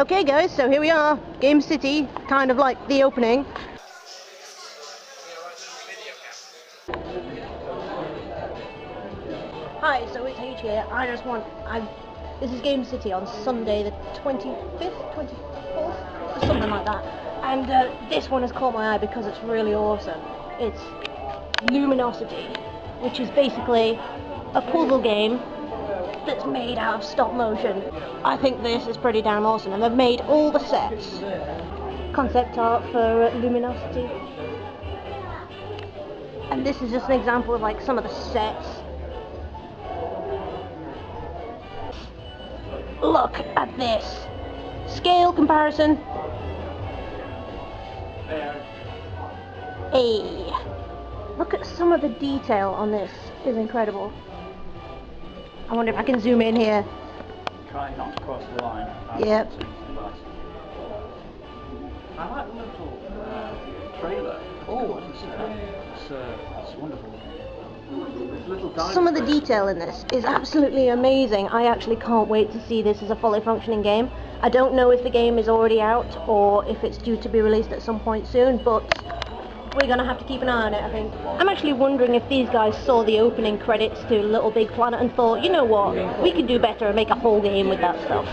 Okay guys, so here we are, GameCity, kind of like the opening. Hi, so it's H here. This is GameCity on Sunday the 25th, 24th, or something like that. And this one has caught my eye because it's really awesome. It's Luminosity, which is basically a puzzle game that's made out of stop motion. I think this is pretty damn awesome, and they've made all the sets. Concept art for Luminosity. And this is just an example of like some of the sets. Look at this. Scale comparison. Hey. Look at some of the detail on this. It's incredible. I wonder if I can zoom in here. Try not to cross the line. Yep. I like the little trailer. Oh, it's wonderful. Some of the detail in this is absolutely amazing. I actually can't wait to see this as a fully functioning game. I don't know if the game is already out or if it's due to be released at some point soon, but we're gonna have to keep an eye on it, I think. I'm actually wondering if these guys saw the opening credits to Little Big Planet and thought, you know what, we can do better and make a whole game with that stuff.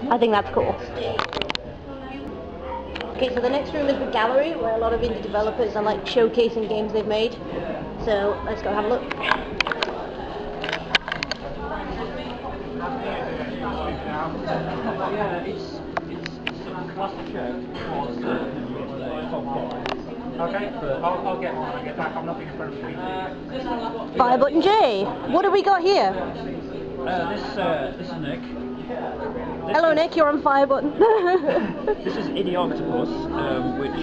I think that's cool. Okay, so the next room is the gallery, where a lot of indie developers are like showcasing games they've made. So let's go have a look. Okay, I'll get one when I get back. I'm nothing in front of me. FireButton J, what have we got here? This is Nick. Hello Nick, you're on FireButton. This is Idioctopus, which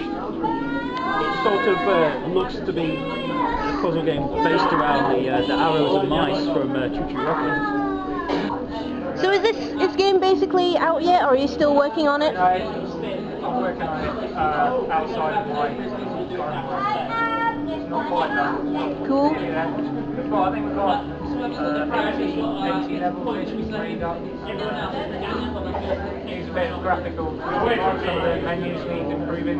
it sort of looks to be a puzzle game based around the arrows and mice from Choo Choo Rocket. So is this game basically out yet, or are you still working on it? I'm working on it outside of my current work. It's not quite done. Cool. Yeah. I think we've got 80 levels made up. Use a bit of graphical. Some of the menus need improving.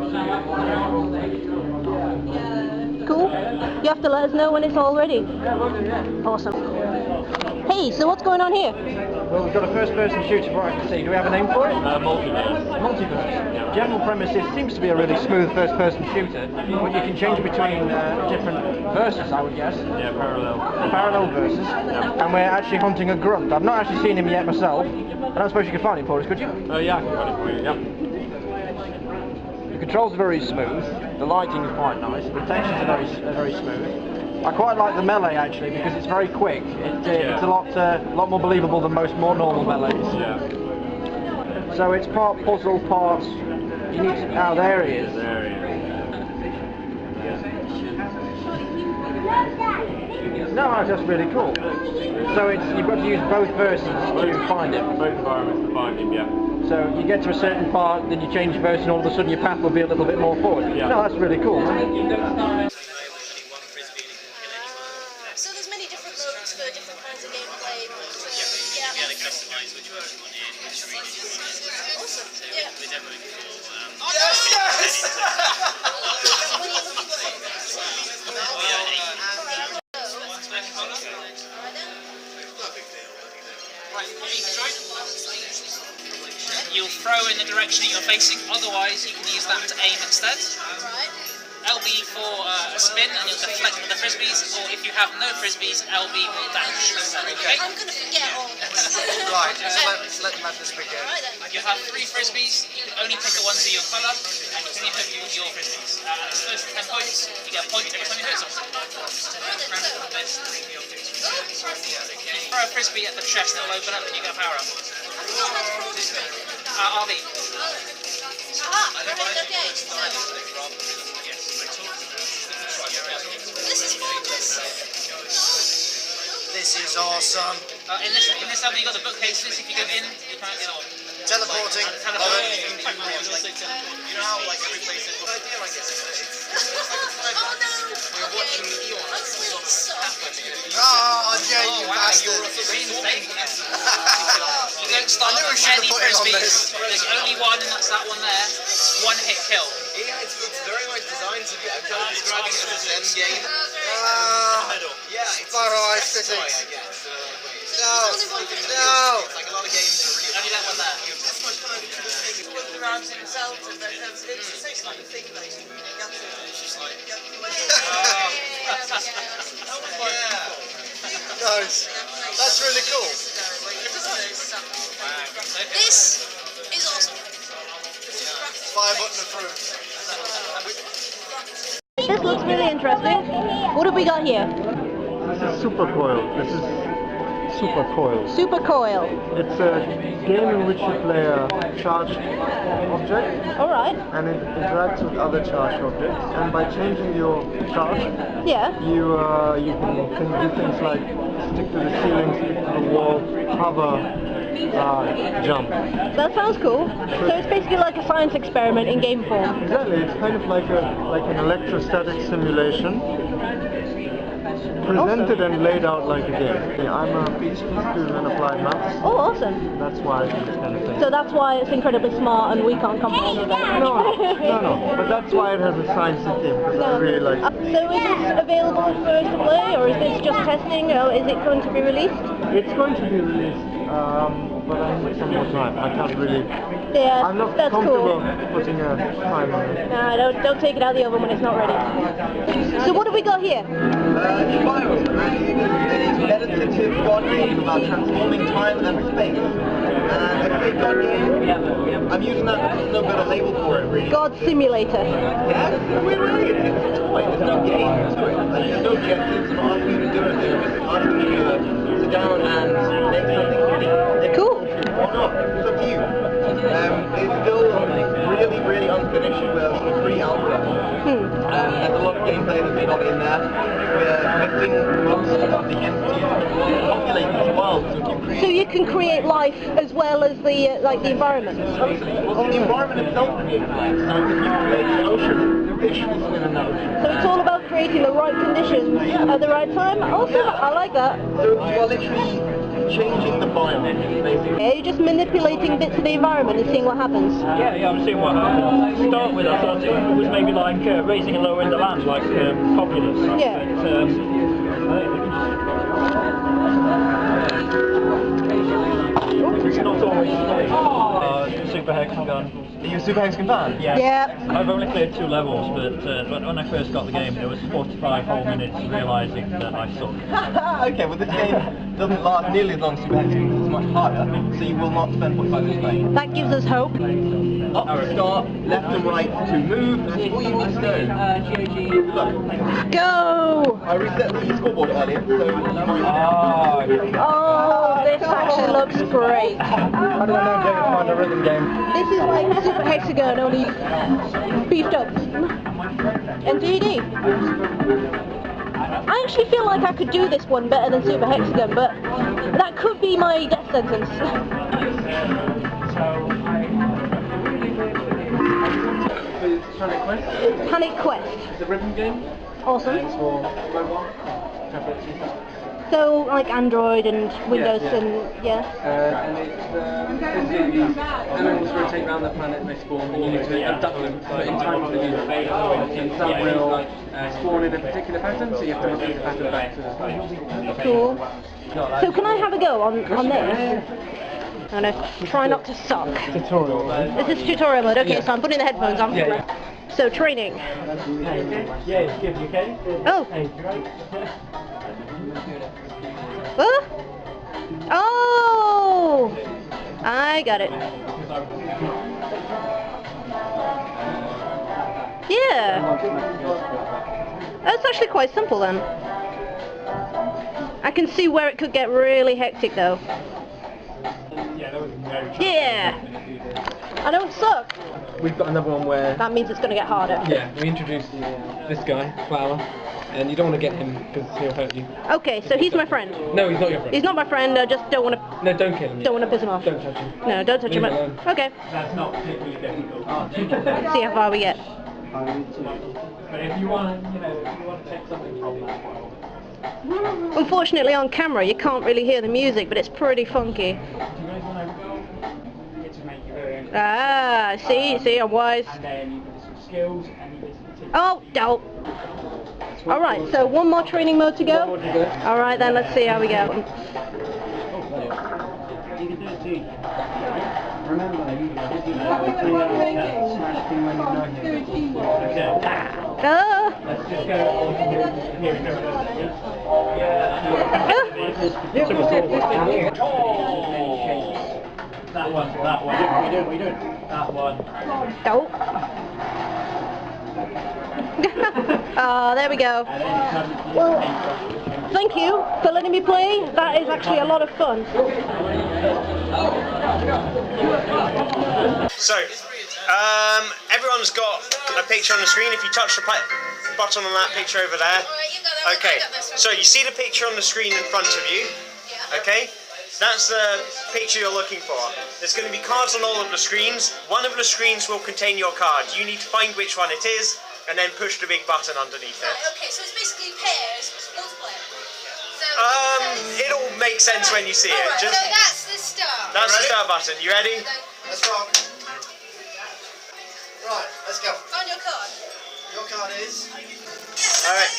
Cool. You have to let us know when it's all ready. Yeah, we'll do, yeah. Awesome. Hey, so what's going on here? Well, we've got a first-person shooter for I can see. Do we have a name for it? Multiverse. Multiverse. General premise is seems to be a really smooth first-person shooter, but you can change between different verses, I would guess. Yeah, parallel. Parallel verses. And we're actually hunting a grunt. I've not actually seen him yet myself. I don't suppose you could find him for us, could you? Oh yeah, I can find it for you, yeah. The controls are very smooth. The lighting is quite nice. The textures are very smooth. I quite like the melee actually because it's very quick. It's a lot more believable than most more normal melees. Yeah. So it's part puzzle, part you need to. Oh, there he is. There he is. No, that's really cool. So you've got to use both versions to find him. Both environments to find him, yeah. So you get to a certain part, then you change verse, and all of a sudden your path will be a little bit more forward. Yeah. No, that's really cool. So there's many different modes for different kinds of gameplay. Yeah, they customize which one you want in, which region you want in. Awesome. Yeah. We're demoing for yes! What are you looking You'll throw in the direction that you're facing, otherwise you can use that to aim instead. Right. LB for a spin and you'll deflect with the frisbees, or if you have no frisbees, LB will dash. Okay? I'm going to forget all this. Right, so let them have this begin. Right then. You have 3 frisbees, you can only pick the ones of your colour, and you can only pick your frisbees. It's first 10 points, you get a point every time you hit something. You throw a frisbee at the chest, it'll open up and you get a power up. RB. Right, okay. This is This is awesome. In this level you got the bookcases, if you go in, you can't get on. Teleporting. You know how like every place in Oh no! we're watching the Eons. Oh, Jay, you bastard. You don't start I knew we at should any put in on frisbees. this. There's only one, and that's that one there. One hit kill. Yeah, it's very nice design to be. I'm kind of describing it as a Zen game. Yeah, it's Fire City. No, no. It's like a lot of games are really. Only that one there. That's much fun. Around in itself, but it's like a thing basically. It's just like. Yeah. Nice. That's really cool. This is awesome. FireButton approved. This looks really interesting. What have we got here? This is Super Coil. This is Super Coil. Super Coil. It's a game in which you play a charged object Alright. and it interacts with other charged objects. And by changing your charge, Yeah. you can do things like stick to the ceiling, stick to the wall, hover, jump. That sounds cool. So it's basically like a science experiment in game form. Exactly. It's kind of like an electrostatic simulation. Presented and laid out like a game. I'm a PhD student in applied maths. Oh, awesome. That's why I do this kind of thing. So that's why it's incredibly smart and we can't comprehend it. No. But that's why it has a sciencey theme, because I really like it. So is this available for us to play, or is this just testing, or is it going to be released? It's going to be released, but I need some more time. I can't really... Yeah, I'm not that's comfortable cool. putting a time on it. Nah, don't take it out of the oven when it's not ready. So what have we got here? FireButton, it's a meditative god game about transforming time and space. And it's a god game. I'm using that because there's no better label for it, really. God Simulator. Yes, really, it's a toy. There's no game to it. Like, there's no objectives. I'm not asking you to do anything. I'm just asking you to sit down and make something really. Cool. Or not. It's up to you. It's still really, really unfinished. We're sort of pre-alpha. There's a lot of gameplay that's not in there. We're missing most of the entities that populate this world. So you can create life as well as the like the environment. Well, the environment itself creates life. So if you create an ocean, fish will swim in that ocean. So it's all about creating the right conditions at the right time. Awesome, I like that. So you are literally changing the biome, basically. Yeah, you're just manipulating bits of the environment and seeing what happens. Yeah, I'm seeing what happens. To start with, I thought it was maybe like raising and lowering the land, like populace. Yeah. But it's not always super hexagon. Are you a Super Hexagon fan? Yeah. Yeah. I've only cleared 2 levels, but when I first got the game, there was 45 whole minutes realising that I suck. Okay, well this game doesn't last nearly as long as Super Hexagon, it's much harder, so you will not spend 45 minutes playing. That gives us hope. Up to start, left and right to move, that's all you need to know. Good luck. Go! I reset the scoreboard earlier, so... Oh, this actually looks great. How do I know James find a rhythm game? This is like Super Hexagon, only beefed up. Indeed. I actually feel like I could do this one better than Super Hexagon, but that could be my death sentence. Panic Quest? Panic Quest. It's a rhythm game. Awesome. It's for mobile tablets and stuff. So, like Android and Windows Yeah. and, yeah. And it's basically these animals rotate around the planet they spawn, and you need to abduct them, but in time for the music. And some will spawn in a particular pattern, so you have to repeat the pattern back to the Cool. So can I have a go on this? I'm gonna try not to suck. tutorial. This is tutorial mode. Okay, so I'm putting the headphones on. Yeah. So training. Yeah, it's good, you okay? Oh. Huh? Oh! I got it. Yeah. That's actually quite simple then. I can see where it could get really hectic though. Yeah. I don't suck. We've got another one where... That means it's going to get harder. Yeah, we introduced this guy, Flower, and you don't want to get him because he'll hurt you. Okay, so he's my friend. No, he's not your friend. He's not my friend, I just don't want to... No, don't kill him. Don't want to piss him off. Don't touch him. No, don't touch him. Leave him alone. Okay. That's not particularly difficult. Let's see how far we get. But if you want, to take something from that. Unfortunately on camera you can't really hear the music, but it's pretty funky. Ah, see, I'm wise. And then you put some skills and you basically Oh, dope. Alright, so one more training mode to go. Alright then, let's see how we go. You can do it too. Remember, you smash thing when you know him. Okay. Oh. Let's just go on here we go. That one. What are you doing? That one. Dope. Oh, there we go. Well, thank you for letting me play. That is actually a lot of fun. So, everyone's got a picture on the screen. If you touch the button on that picture over there. Okay, so you see the picture on the screen in front of you. Okay, that's the picture you're looking for. There's going to be cards on all of the screens. One of the screens will contain your card. You need to find which one it is, and then push the big button underneath it. Okay, so it's basically pairs, multiplayer. So, it'll make sense when you see it. Alright, Just, so that's the start. that's the start button. You ready? Let's rock. Right, let's go. Find your card. Your card is... Alright.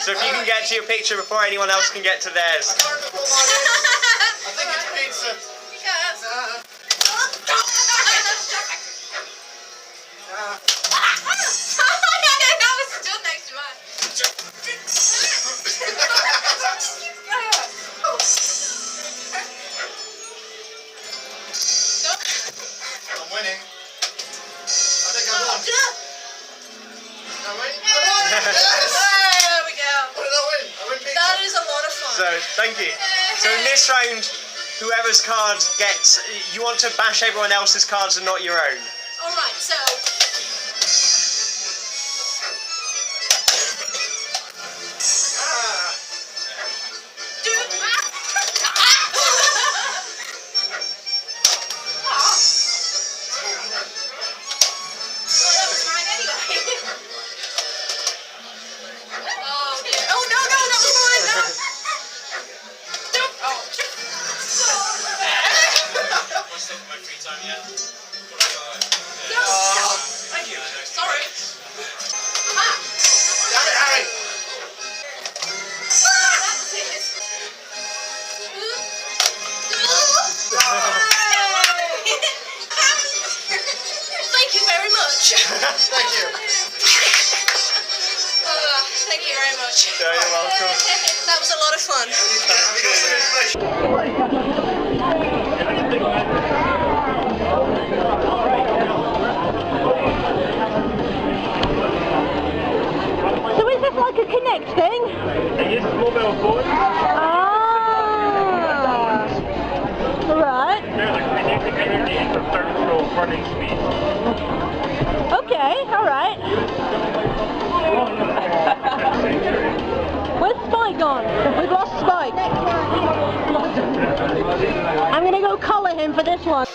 So if you can get to your picture before anyone else can get to theirs. I think it's pizza. You can't. I was still next to mine. I'm winning. I think I won. I win? I won! Yes! There we go. What did I win? I win pizza. That is a lot of fun. So, thank you. So in this round, whoever's card gets... You want to bash everyone else's cards and not your own. Alright, so... Thank you very much. Thank you. Thank you very much. Yeah, you're welcome. That was a lot of fun. So is this like a Connect thing? It is mobile phone. Ah. Right. There's a connecting energy for thermal running speed. Okay, alright. Where's Spike gone? We've lost Spike. I'm gonna go collar him for this one.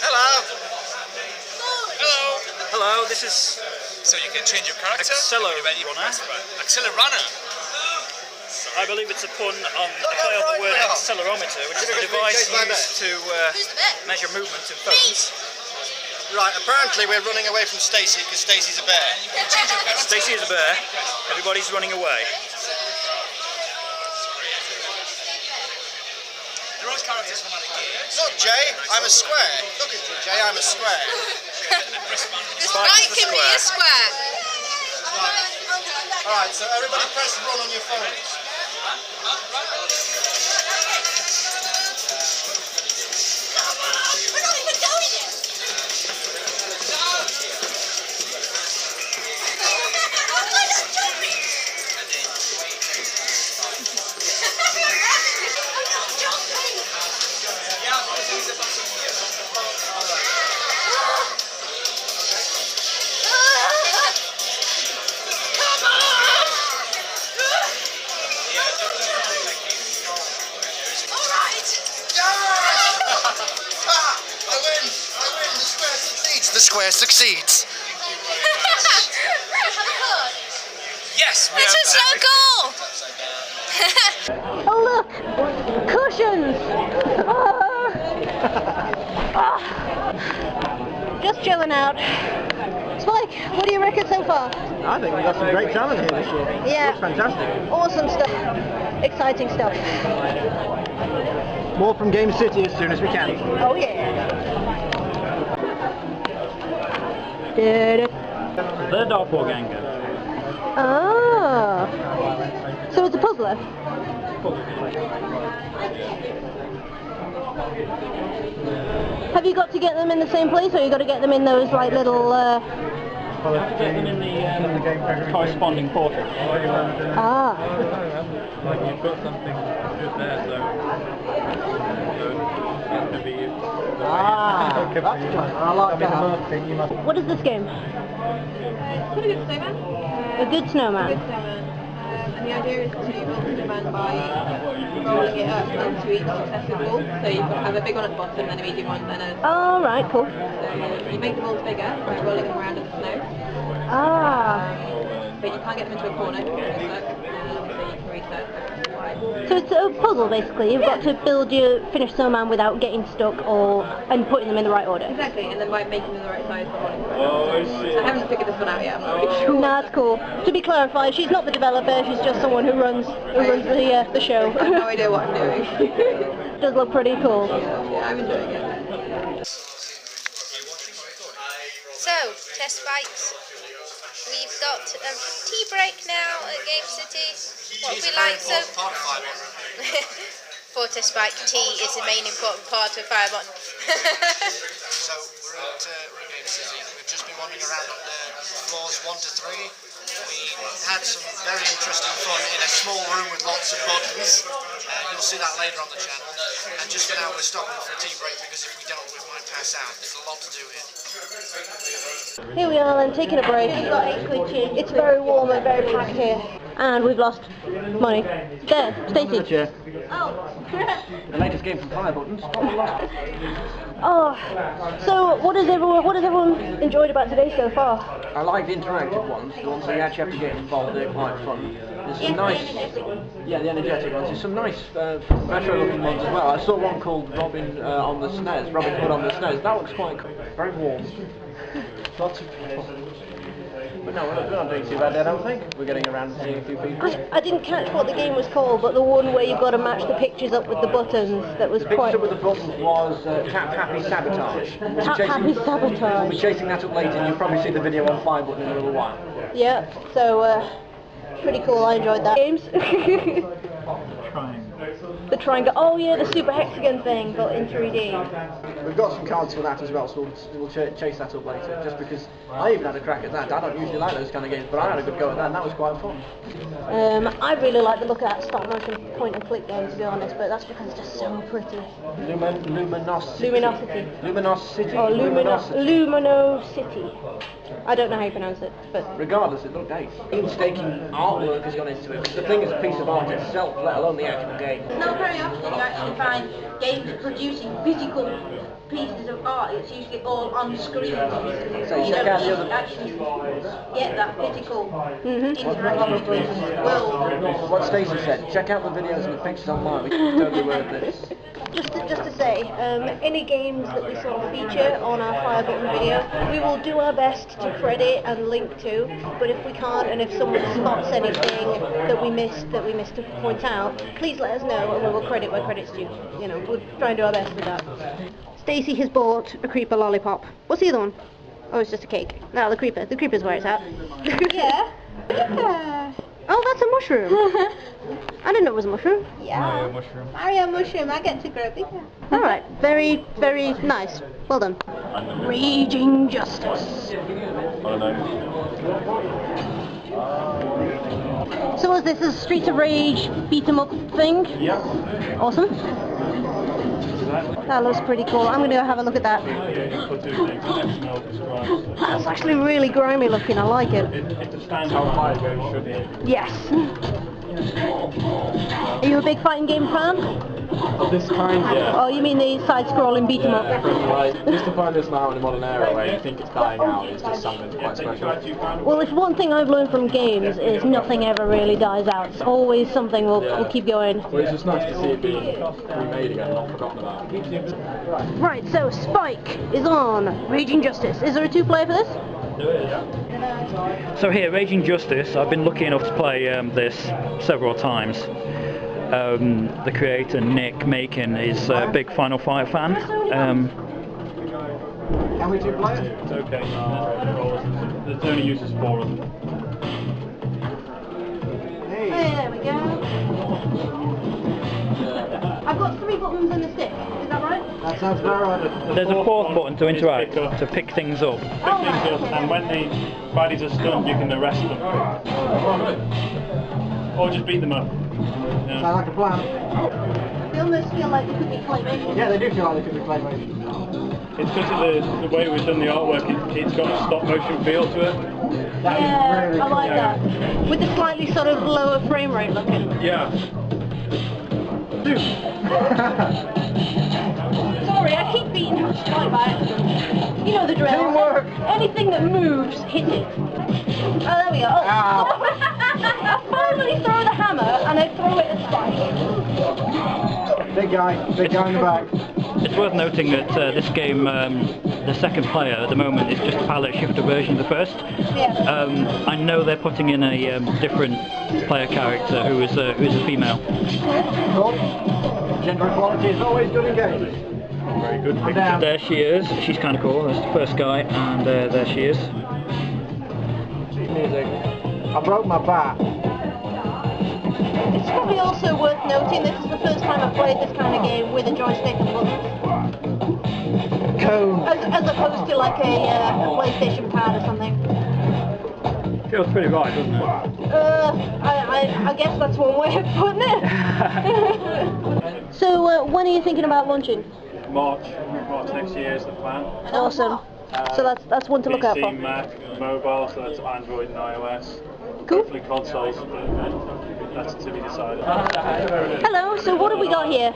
Hello. Hello. Hello, this is So you can change your character. Accelerunner. Accelerunner. I believe it's a pun on the play on the word accelerometer, which is a device used to measure movement in phones. Right, apparently we're running away from Stacy because Stacy's a bear. Stacy is a bear. Everybody's running away. There are characters from other games. Look, Jay, I'm a square. Look at you, Jay, I'm a square. Spike can be a square. Alright, so everybody press run on your phones. We're not even going yet. The square succeeds. Yes, we This is so cool. Oh look! Cushions! Ah. Ah. Just chilling out. Spike, what do you reckon so far? I think we got some great talent here this year. Yeah. Looks fantastic. Awesome stuff. Exciting stuff. More from GameCity as soon as we can. Oh yeah. The Doppelganger. Ah. So it's a puzzler? Have you got to get them in the same place, or you got to get them in those like little? Well, you have to get them in the corresponding portal. Ah. Like you've got something just there, so it's going to be. Ah, that's clever. I like that. What is this game? It's called a good snowman. A good snowman. Good snowman. And the idea is to build the snowman by rolling it up into each successive ball. So you've got to have a big one at the bottom, then a medium one, then a... Oh, right, cool. So you make the balls bigger by rolling them around in the snow. Ah. But you can't get them into a corner because it's stuck. So you can reset. So it's a puzzle basically. You've got to build your finished snowman without getting stuck and putting them in the right order. Exactly, and then by making them the right size by rolling them around. So I haven't figured this one out yet, I'm not really sure. No, that's cool. To be clarified, she's not the developer, she's just someone who runs the show. I have no idea what I'm doing. Does look pretty cool. Yeah, I'm enjoying it. So, test bikes. We've got a tea break now at GameCity. What we like so for test bike, tea is the main important part of FireButton. So we're at GameCity. We've just been wandering around on the floors 1 to 3. We had some very interesting fun in a small room with lots of buttons. You'll see that later on the channel. And just for now we're stopping for a tea break because if we don't we might pass out. There's a lot to do here. Here we are then, taking a break. It's very warm and very packed here. And we've lost money. There, Stacey. Oh, the latest game from FireButton. Oh, so what has everyone enjoyed about today so far? I like the interactive ones, the ones where you actually have to get involved. They're quite fun. There's some nice, the energetic ones. There's some nice retro-looking ones as well. I saw one called Robin on the SNES. Robin Hood on the SNES. That looks quite cool. Very warm. Lots of fun. But no, we're not doing too bad, I don't think. We're getting around and seeing a few people. I didn't catch what the game was called, but the one where you've got to match the pictures up with the buttons, that was the quite... picture with the buttons was Tap Happy Sabotage. Tap Happy Sabotage. We'll be chasing that up later and you'll probably see the video on FireButton in a little while. Yeah, so pretty cool, I enjoyed that. Games? The triangle. Oh yeah, the super hexagon thing, but in 3D. We've got some cards for that as well, so we'll chase that up later. Just because I even had a crack at that. I don't usually like those kind of games, but I had a good go at that, and that was quite fun. I really like the look of that stop motion point and click game, to be honest, but that's because it's just so pretty. Luminosity. Luminosity. Oh, Luminosity. I don't know how you pronounce it, but... Regardless, it looked ace. Painstaking artwork has gone into it, because the thing is a piece of art itself, let alone the actual game. It's not very often you actually find games producing physical pieces of art. It's usually all on screen. So check out the other... actually get that physical interaction between the world. What Stacey said, check out the videos and the pictures online, which is totally worth this. Just to say, any games that we sort of feature on our FireButton video, we will do our best to credit and link to, but if we can't, and if someone spots anything that we missed to point out, please let us know and we will credit where credit's due. You know, we'll try and do our best with that. Stacey has bought a creeper lollipop. What's the other one? Oh, it's just a cake. No, the creeper's where it's at. Yeah. Yeah. Oh, that's a mushroom. I didn't know it was a mushroom. Yeah. Mario mushroom. Mario mushroom, I get to grow bigger. Alright, very, very nice. Well done. Raging Justice. So was this a Streets of Rage beat 'em up thing? Yeah. Awesome. That looks pretty cool. I'm going to go have a look at that. That's actually really grimy looking. I like it. It's a standard Mario should be. Yes. Are you a big fighting game fan? of this kind. Yeah. Oh, you mean the side-scrolling beat 'em up? Like, just to find this now in a modern era where you think it's dying out is just something quite special. Well, if one thing I've learned from games is nothing ever really dies out. It's always something will keep going. Well, it's just nice to see it being remade again, not forgotten about. Right, so Spike is on Raging Justice. Is there a 2-player for this? So here, Raging Justice, I've been lucky enough to play this several times. The creator, Nick Macon, is a big Final Fight fan. Can we 2 play it? It's okay. It only uses 4 of them. Hey, there we go. I've got 3 buttons and a stick. Is that right? That sounds very right. There's a 4th button to interact, to pick things up. And when the baddies are stunned, you can arrest them. Or just beat them up. Sounds like a plan. They almost feel like they could be claymation. Yeah, they do feel like they could be claymation. It's because of the way we've done the artwork, it's got a stop motion feel to it. Yeah, I like that. With the slightly sort of lower frame rate looking. Yeah. Sorry, I keep beating Spike by accident. You know the drill. Teamwork. Anything that moves, hit it. Oh, there we go. Oh. I finally throw the hammer and I throw it at Spike. Big guy in the back. It's worth noting that this game, the second player at the moment is just a palette shifter version of the first. Yeah. I know they're putting in a different player character who is a female. Cool. Gender equality is always good in games. Very good picture. There she is. She's kind of cool. That's the first guy, and there she is. Cheap music. I broke my bat. It's probably also worth noting this is the first time I've played this kind of game with a joystick and buttons. Cone. As opposed to like a PlayStation pad or something. Feels pretty right, doesn't it? I guess that's one way of putting it. So when are you thinking about launching? March next year is the plan. Awesome. So that's one to look out for. PC, Mac, mobile, so that's Android and iOS. Cool. Hopefully consoles, but that's to be decided. Hello, so what have we got here?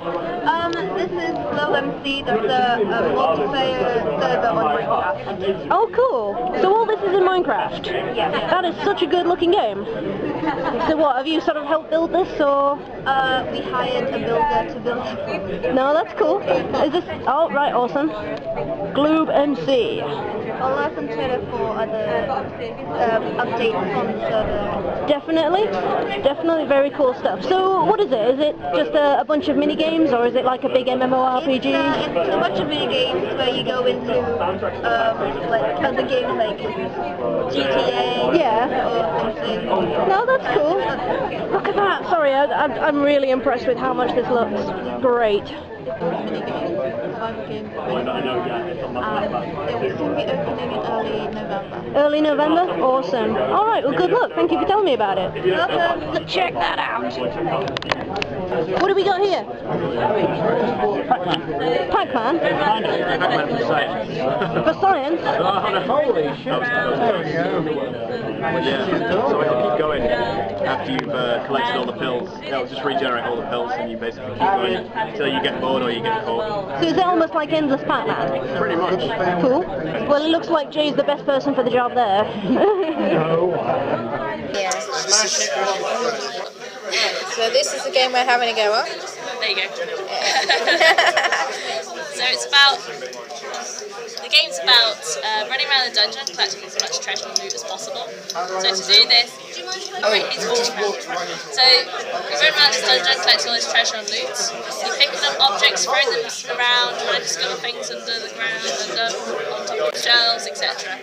This is LowMC, that's a multiplayer server on Minecraft. Oh, cool. So all this is in Minecraft? Yeah. That is such a good looking game. So what, have you sort of helped build this, or? We hired a builder to build it. No, that's cool. Is this, oh, right, awesome. Gloob MC. I'll lurk on Twitter for other updates on the server. Definitely very cool stuff. So what is it? Is it just a bunch of mini games, or is it like a big MMORPG? It's a bunch of mini games where you go into like other games like GTA Yeah. or something. No, that's cool. Look at that. Sorry, I'm really impressed with how much this looks. Great. Mini games, survival games. It will soon be opening in early November. Early November? Awesome. Alright, well good luck. Thank you for telling me about it. Welcome. Let's check that out. What do we got here? Pac-Man? For science? Holy shit. So it'll keep going after you've collected all the pills. It'll just regenerate all the pills and you basically keep going until you get bored or you get caught. So is it almost like endless Pac-Man? Pretty much. Cool. Well, it looks like Jay's the best person for the job there. So this is the game we're having a go at. There you go. So it's about, the game's about running around the dungeon, collecting as much treasure and loot as possible. So to do this, so you run around this dungeon, collecting all this treasure and loot. You're picking up objects, throwing them around, trying to discover things under the ground, and on top of shelves, etc.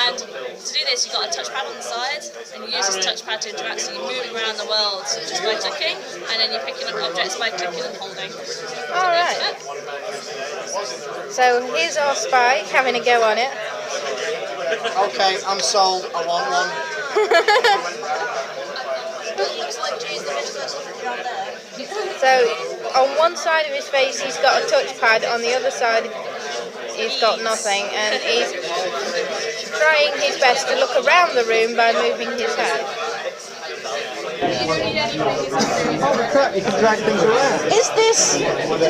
And to do this, you've got a touchpad on the side, and you use this touchpad to interact, so you're moving around the world just by clicking, and then you're picking up objects by clicking and holding. Alright. So here's our Spike having a go on it. Okay, I'm sold. I want one. So on one side of his face he's got a touchpad, on the other side he's got nothing, and he's trying his best to look around the room by moving his head. Oh crap, you can drag things around. Is this...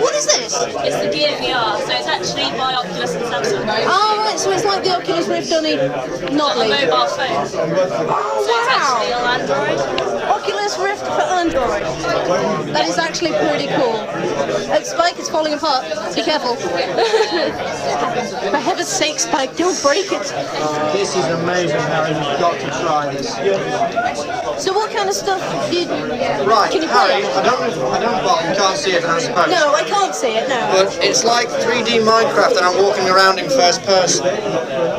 What is this? It's the Gear VR, so it's actually by Oculus and Samsung. Oh, right, so it's like the Oculus Rift only not On a lead. mobile phone. Oh, So it's actually on Android. Oculus Rift for Android. That is actually pretty cool. Spike is falling apart. Be careful. For heaven's sake, Spike, don't break it. This is amazing, Harry. You've got to try this. So what kind of stuff did... Right, Can you play Harry, it? well, you can't see it, I suppose. No, I can't see it, no. But it's like 3D Minecraft and I'm walking around in first person.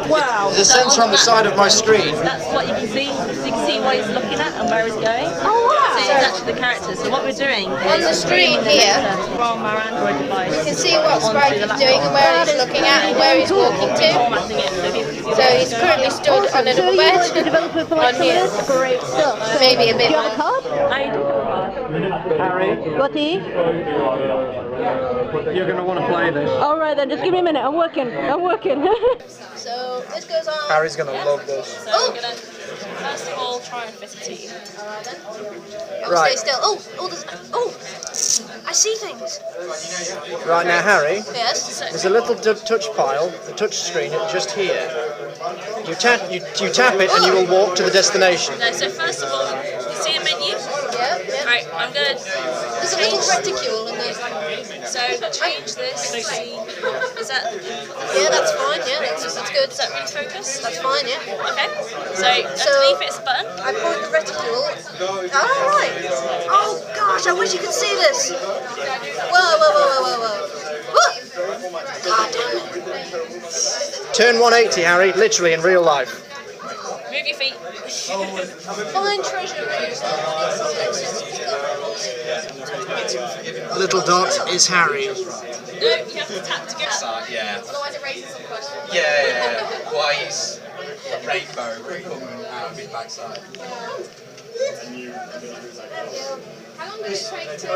Wow. There's a sensor on the side of my screen. That's what you can see. So you can see what he's looking at and where he's going. Oh, wow. So it's actually the characters. So what we're doing On the is screen the here, data from our Android device. you can see what Spike is doing and where he's looking at and where he's walking to. Formatting it so people can see So he's currently stood on a So little you bed like the developer for like on here. this? Great stuff. So Maybe a bit do you have a more. card? I do. Harry, What-y? you're going to want to play this. Alright then, just give me a minute. I'm working. So this goes on. Harry's going to love this. So I'm gonna first of all try and fit it to you. Alright then. Oh, Right. stay still. Oh, I see things. Right now, Harry, Yes. there's a little touch pile, the touch screen, just here. You tap it and you will walk to the destination. No, so first of all, you see a menu? Yeah. Right, I'm gonna There's a little reticule in there. so change this to see, is that, Yeah, that's fine. Yeah, that's good. is that really focused? That's fine. Yeah. Okay, so underneath it's a button. I point the reticule. Oh, right. Oh gosh, I wish you could see this. Whoa. God damn it. Turn 180, Harry, literally in real life. Move your feet. Find treasure. The little dot is Harry. No, you have to tap to go. Yeah. Otherwise it raises some questions. Yeah. Why is a rainbow coming out of his backside? How long does it take to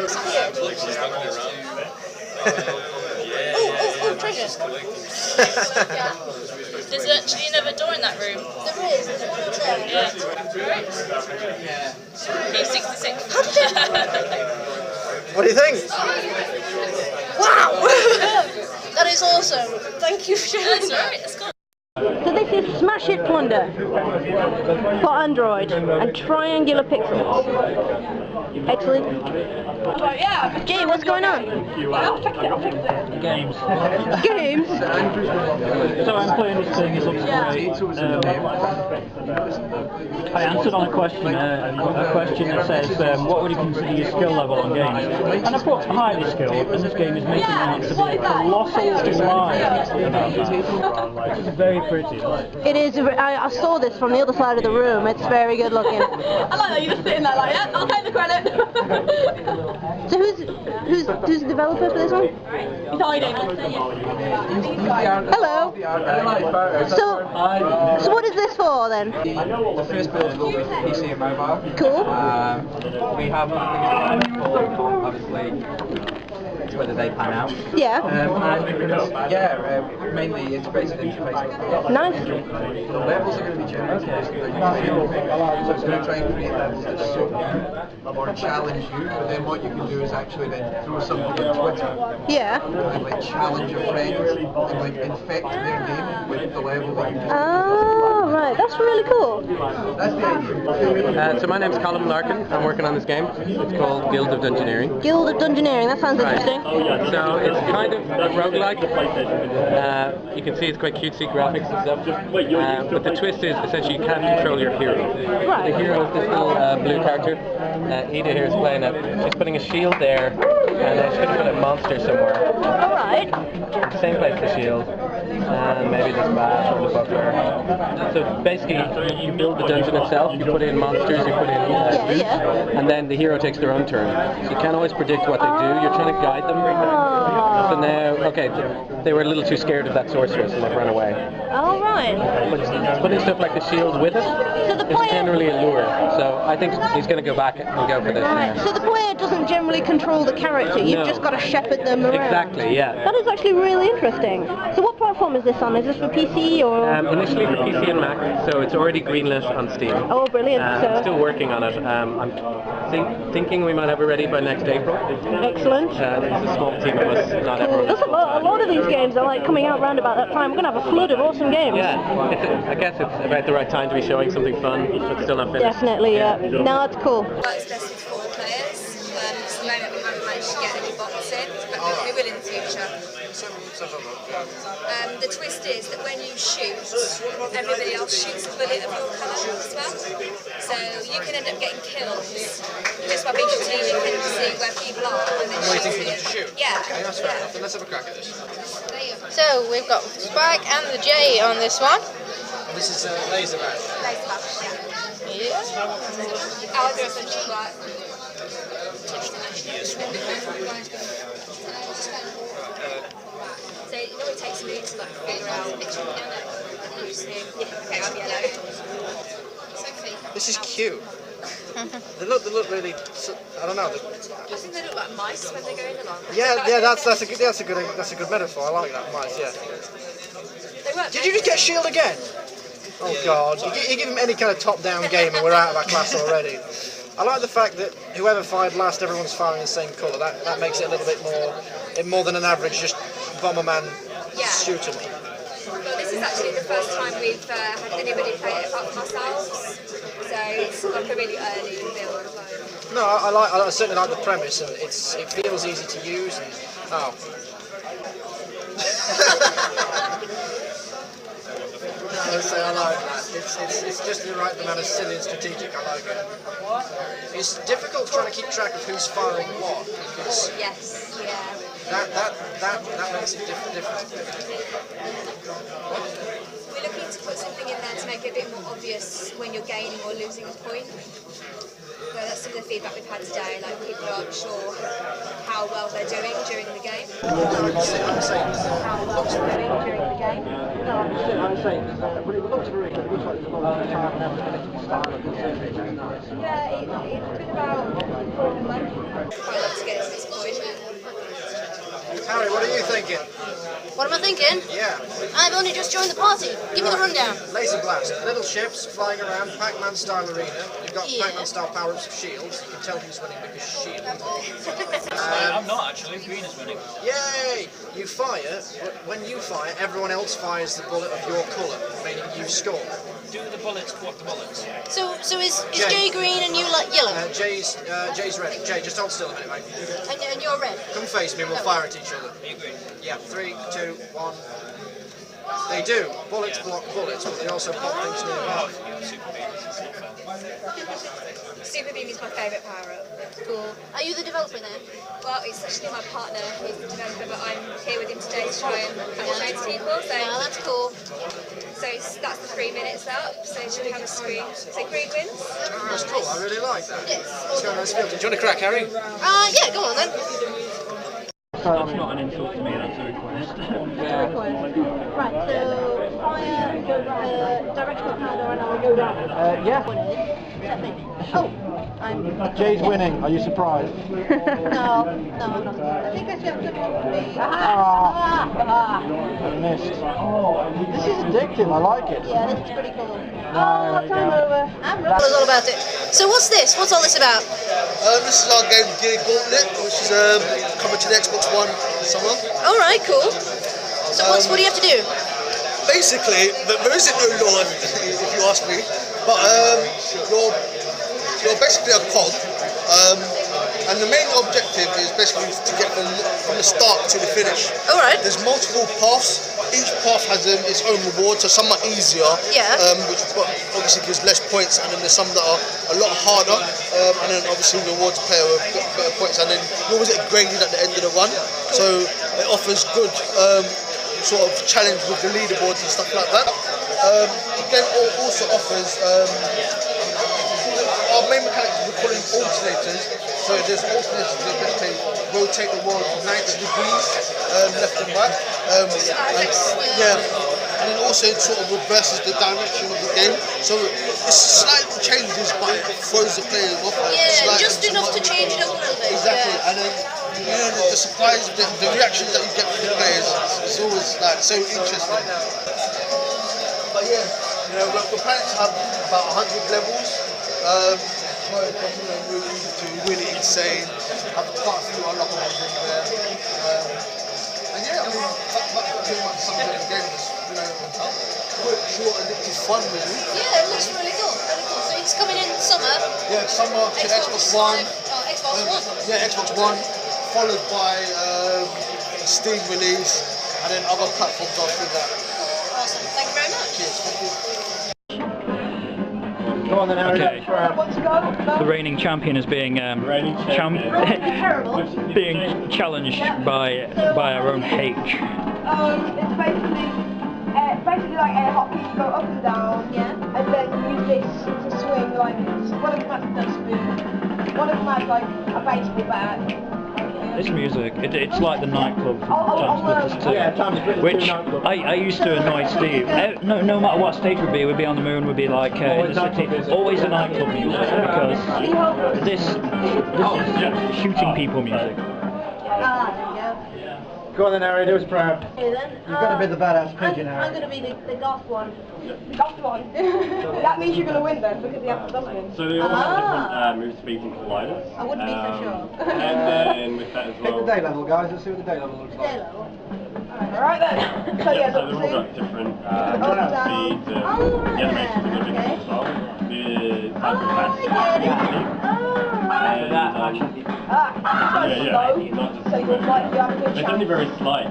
Oh, treasure. There's actually another door in that room. There is, there's one over there. Yeah. Okay, 66. What do you think? Wow! That is awesome. Thank you for showing That's that. alright, that's cool. So this is Smash It Plunder for Android and triangular pixels. Excellent. Jay, what's going on? Games. Games? So I'm playing this thing, it looks great. I answered on a question that says, what would you consider your skill level on games? And I put highly skilled, and this game is making me out to be a colossal lie about that. It's very pretty. It is. I saw this from the other side of the room. It's very good looking. I like that you're just sitting there like, yeah, I'll take the credit. So who's the developer for this one? He's hiding. Hello. So what is this for then? The first build will be for PC and mobile. Cool. We have obviously whether they pan out. Yeah. Mainly integrated interfaces. Nice. The levels are going to be generated. So it's going to try and create levels that sort of challenge you, but then what you can do is actually then throw something on Twitter. Yeah. And like challenge your friends and like infect their game with the level that you just Oh, right. That's really cool. That's the idea. So my name's Colin Larkin. I'm working on this game. It's called Guild of Dungeoneering. Guild of Dungeoneering. That sounds interesting. So it's kind of a roguelike. You can see it's quite cutesy graphics and stuff. But the twist is essentially you can't control your hero. Right. The hero is this little blue character. Ada here is playing it. She's putting a shield there, and she's going to put a monster somewhere. All right. Same place the shield. And maybe this bash or the buckler. So basically, you build the dungeon itself. You put in monsters. You put in and then the hero takes their own turn. So you can't always predict what they do. You're trying to guide them. So now, okay, they were a little too scared of that sorceress and they've run away. All right. But putting stuff like the shield with it is generally a lure. So I think he's going to go back and go for this. Right. So the player doesn't generally control the character. You've No. just got to shepherd them around. Exactly, yeah. That is actually really interesting. So what platform is this on? Is this for PC or? Initially for PC and Mac, so it's already greenlit on Steam. Oh, brilliant. I'm still working on it. I'm thinking we might have it ready by next April. Excellent. There's a small team of us, not everyone. There's a lot of these games are like coming out round about that time. We're going to have a flood of awesome games. Yeah, I guess it's about the right time to be showing something fun, but still not finished. Definitely, yeah. No, it's cool. Works best with 4 players. At the moment we haven't managed to get any bots in, but we will in the future. The twist is that when you shoot, everybody else shoots a bullet of your colour as well. So you can end up getting kills just by being strategic and seeing where people are. And then waiting for them to shoot? Yeah. Okay, that's fair enough. Then let's have a crack at this. So we've got Spike and the J on this one. This is Laserback. Laserback, yeah. Yeah. Ours are essentially like... So it normally takes a minute to like figure out which one okay, I'm yellow. This is cute. They look really. I don't know. I think they look like mice when they're going along. Yeah, that's a good metaphor. I like that, mice. Yeah. Did you just get shield again? Oh God! You give him any kind of top-down game, and we're out of our class already. I like the fact that whoever fired last, everyone's firing the same colour. That makes it a little bit more than an average just Bomberman shooter. Well, this is actually the first time we've had anybody play it apart from ourselves, so it's like a really early build. No, I certainly like the premise, and it feels easy to use. And, Let's say I like that. It's just the right amount of silly and strategic. I like it. It's difficult trying to keep track of who's firing what because yes, yeah. That makes it different. We're looking to put something in there to make it a bit more obvious when you're gaining or losing a point. So that's some of the feedback we've had today. Like people aren't sure how well they're doing during the game. I'm saying how well they're doing during the game. No, I'm saying, but it looks very good. It looks like there's a lot of time and effort into the style of the game. It's very nice. Yeah, it's been about 4 months. Quite a lot to get us to this point. Harry, what are you thinking? What am I thinking? Yeah. I've only just joined the party. Give me the rundown. Laser blast. Little ships flying around, Pac-Man style arena. You've got Pac-Man style power-ups of shields. You can tell who's winning because shield. I'm not actually. Green is winning. Yay! You fire, but when you fire, everyone else fires the bullet of your colour, meaning you score. Do the bullets block the bullets? So is Jay green and you like yellow? Jay's red. Jay, just hold still a minute, mate. And you're red? Come face me and we'll fire at each other. Are you green? Yeah, 3, 2, 1. They do. Bullets block bullets, but they also pop things nearby. Super Beam is my favourite power-up. Cool. Are you the developer then? Well, it's actually my partner who's the developer, but I'm here with him today to try and show it to people. So that's cool. So that's the 3 minutes up. So should we have a screen? So green wins. Oh, that's cool. I really like that. Yes. Let's go. Let's go. Do you want to crack, Harry? Yeah. Go on then. That's not an insult to me. That's a request. Right, so fire, directional powder, and I'll go down. Yeah. Oh, I'm. Jay's winning. Are you surprised? No, I'm not. I think I should have done one for me. I missed. This is addictive. I like it. Yeah, this is pretty cool. Time over. I'm Tell us all about it. So what's this? What's all this about? This is our game Gear Gauntlet, which is coming to the Xbox One summer. All right, cool. So what do you have to do? Basically, there isn't no law, if you ask me, but you're basically a cog, and the main objective is basically to get from the start to the finish. All right. There's multiple paths. Each path has its own reward, so some are easier, which obviously gives less points, and then there's some that are a lot harder, and then obviously rewards player with better points, and then you always get graded at the end of the run, so it offers good sort of challenge with the leaderboards and stuff like that. The game also offers our main mechanic is pulling alternators. So there's alternators that basically rotate the world 90 degrees left and right. And then also it sort of reverses the direction of the game. So it slightly changes, but it throws the player off. Yeah, just enough to change it up a little bit. Exactly, and then the surprise, the reactions that you get from the players, it's always like so interesting. But yeah, we're planning to have about 100 levels. Really to really insane. Have quite a few unlockables in there. And yeah, I mean, that's pretty much something the game is, quick, short, and it's fun really. Yeah, it looks really cool. Really cool. So it's coming in summer. Yeah, summer to Xbox One. Xbox One. Yeah, Xbox One, followed by a Steam release, and then other platforms after that. Awesome. Thank you very much. Cheers. Thank you. Go on then, Harry. Okay. The reigning champion is being being challenged by our own H. It's basically like air hockey. You go up and down, and then use this to swing. Like one of them has a dustbin, one of them has like a baseball bat. This music, it's like the nightclub Time Splitters 2, which I used to annoy Steve. No matter what stage we'd be on the moon, we'd be like in the city, always a nightclub music, because this is shooting people music. Go on then, Harry, do us proud. Okay then. You've got to be the badass pigeon, Harry. I'm going to be the goth one. The goth one. That means you're going to win then, because you have to dustbin. So they all have different move speed and colliders. I wouldn't be so sure. And then with that as well. Pick the day level, guys. Let's see what the day level looks like. Day level. Alright then. So yeah, so they're all got different speeds and the animations are different as well. The type of so you're like, you have a good it's chance. only very slight.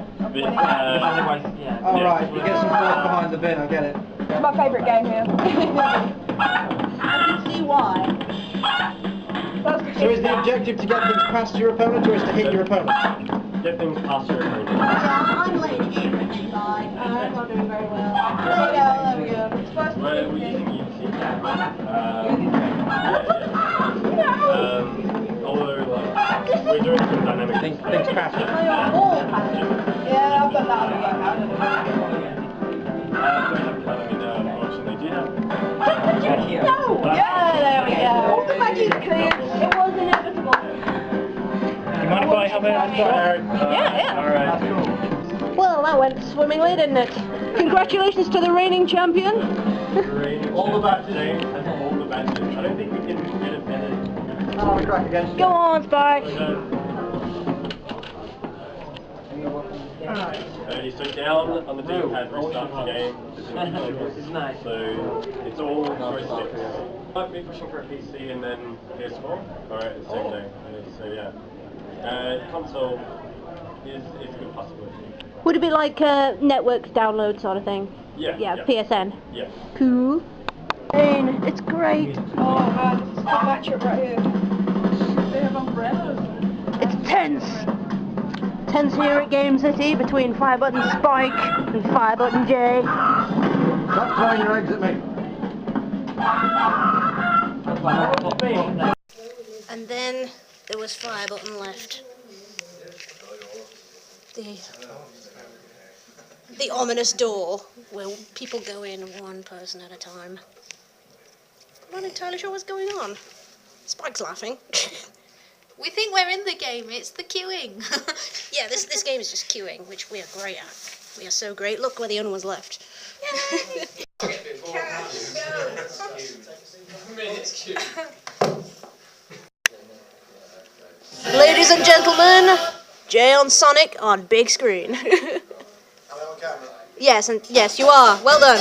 Alright, you get some force behind the bin, I get it. It's my favourite game here. I can see why. So is the objective to get things past your opponent, or is to hit your opponent? Get things past your opponent. Yeah, I'm late. I'm not doing very well. There we go. It's first We're using Unity. Although we're doing some dynamic things past it. Yeah, I've got that. Yeah, there we go. All the magic's cleared. It was inevitable. You mind if I have a shot? Yeah. Alright. Well, that went swimmingly, didn't it? Congratulations to the reigning champion. All the badges and all the badges. I don't think we can get a better. Oh, we crack against Go on, Spike. So down on the D-pad restarts the game. This is nice. So it's all joysticks. Might be pushing for a PC and then PS4. Alright, at the same day. So yeah. Console is a good possibility. Would it be like a network download sort of thing? Yeah. PSN. Yeah. Cool. It's great. Oh man, this is the matchup right here. They have umbrellas. It's tense. Tense here at GameCity between FireButton Spike and FireButton J. Stop throwing your eggs at me. And then there was FireButton left. The ominous door where people go in one person at a time. I'm not entirely sure what's going on. Spike's laughing. We think we're in the game, it's the queuing. Yeah, this game is just queuing, which we are great at. We are so great. Look where the other one's left. Ladies and gentlemen, Jay on Sonic on big screen. Yes, and yes, you are. Well done.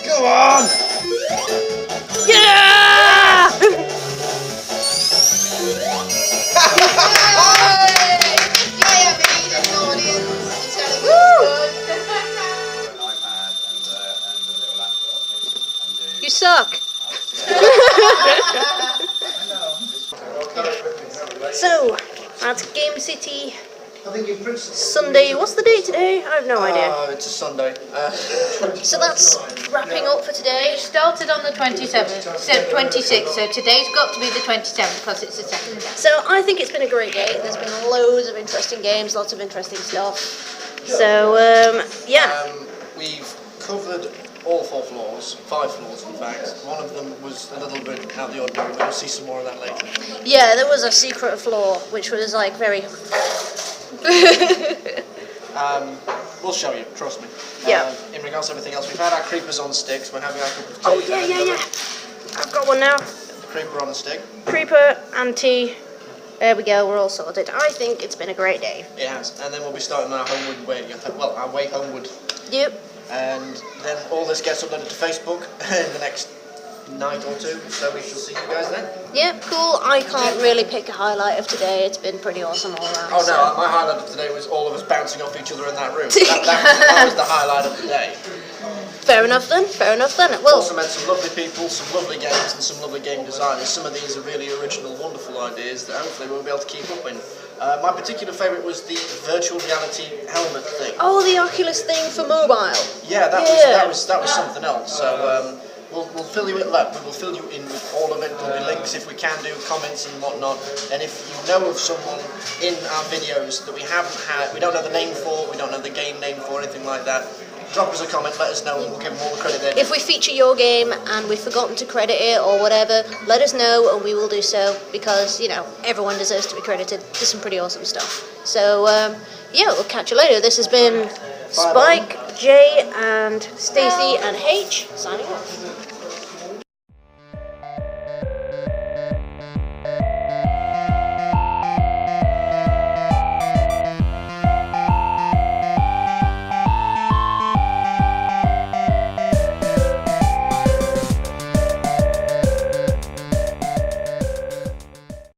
Go on! Yeah! suck. So, at GameCity Sunday. What's the date today? I have no idea. It's a Sunday. So that's wrapping up for today. It started on the 27th, 26th, so today's got to be the 27th because it's the second day. So I think it's been a great day. There's been loads of interesting games, lots of interesting stuff. So, yeah. We've covered all 4 floors, 5 floors in fact. One of them was a little bit out of the ordinary, but we'll see some more of that later. Yeah, there was a secret floor, which was like very... We'll show you, trust me. Yeah. In regards to everything else, we've had our creepers on sticks. We're having our cup of tea. Oh, yeah. I've got one now. Creeper on a stick. Creeper, anti. There we go, we're all sorted. I think it's been a great day. It has. And then we'll be starting our homeward way. Well, our way homeward. Yep. And then all this gets uploaded to Facebook in the next night or 2, so we shall see you guys then. Yep, cool. I can't really pick a highlight of today. It's been pretty awesome all around. Oh no, my highlight of today was all of us bouncing off each other in that room. That was the highlight of the day. Fair enough then. Well, also met some lovely people, some lovely games and some lovely game designers. Some of these are really original, wonderful ideas that hopefully we'll be able to keep up in. My particular favourite was the virtual reality helmet thing. Oh, the Oculus thing for mobile. Yeah, that was something else. So we'll fill you in. We'll fill you in with all of it. There'll be links if we can do, comments and whatnot. And if you know of someone in our videos that we haven't had, we don't know the name for, we don't know the game name for, anything like that, drop us a comment, let us know, and we'll give them all the credit they If we feature your game and we've forgotten to credit it or whatever, let us know and we will do so, because, you know, everyone deserves to be credited. There's some pretty awesome stuff. So, yeah, we'll catch you later. This has been Spike, Jay, and Stacey, and H, signing off.